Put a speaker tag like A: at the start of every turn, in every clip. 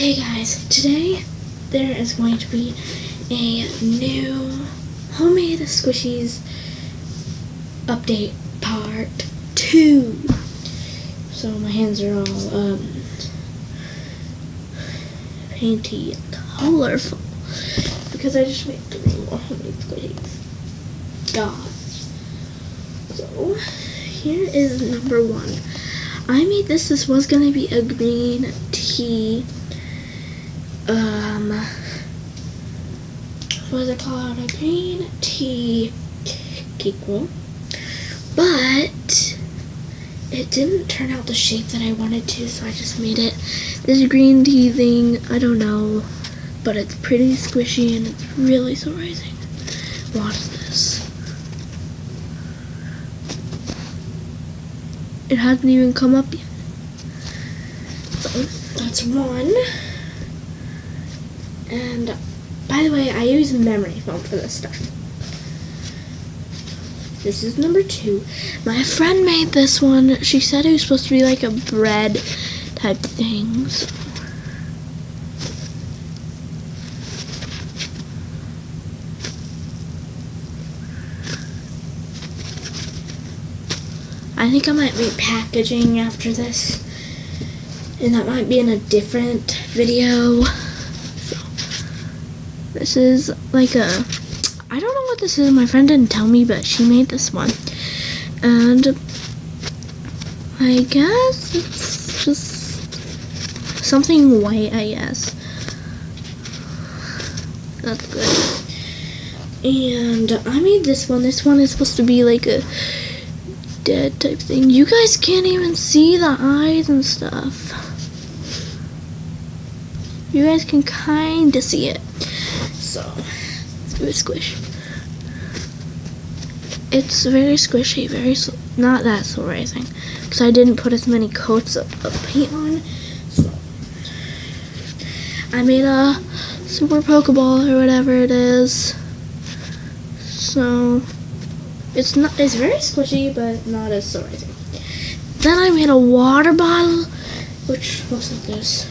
A: Hey guys, today there is going to be a new homemade squishies update part 2. So my hands are all painty and colorful because I just made 3 more homemade squishies. God. So here is number 1. I made this. This was gonna be a green tea. What is it called? A green tea cake roll. But it didn't turn out the shape that I wanted to, so I just made it this green tea thing. I don't know, but it's pretty squishy and it's really surprising. Watch this. It hasn't even come up yet. So that's 1. And by the way, I use memory foam for this stuff. This is number 2. My friend made this one. She said it was supposed to be like a bread type thing. So I think I might make packaging after this, and that might be in a different video. So this is like a, I don't know what this is. My friend didn't tell me, but she made this one, and I guess it's just something white. I guess that's good. And I made this one. This one is supposed to be like a dead type thing. You guys can't even see the eyes and stuff. You guys can kind of see it. So let's give it a squish. It's very squishy, not that surprising, because I didn't put as many coats of paint on. So I made a super Pokeball or whatever it is. So it's very squishy, but not as surprising. Then I made a water bottle, which looks like this.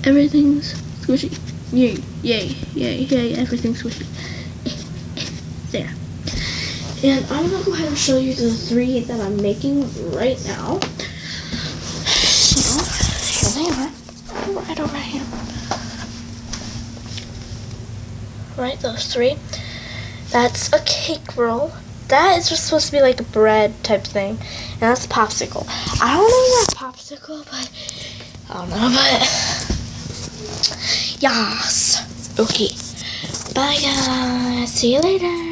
A: Everything's squishy. Yay, yay, yay, yay, everything's squishy. There. And I'm going to go ahead and show you the 3 that I'm making right now. So, here they are. Right over here. Right, those 3. That's a cake roll. That is just supposed to be like a bread type thing. And that's a popsicle. I don't know that popsicle, but I don't know, but yes. Okay. Bye guys. See you later.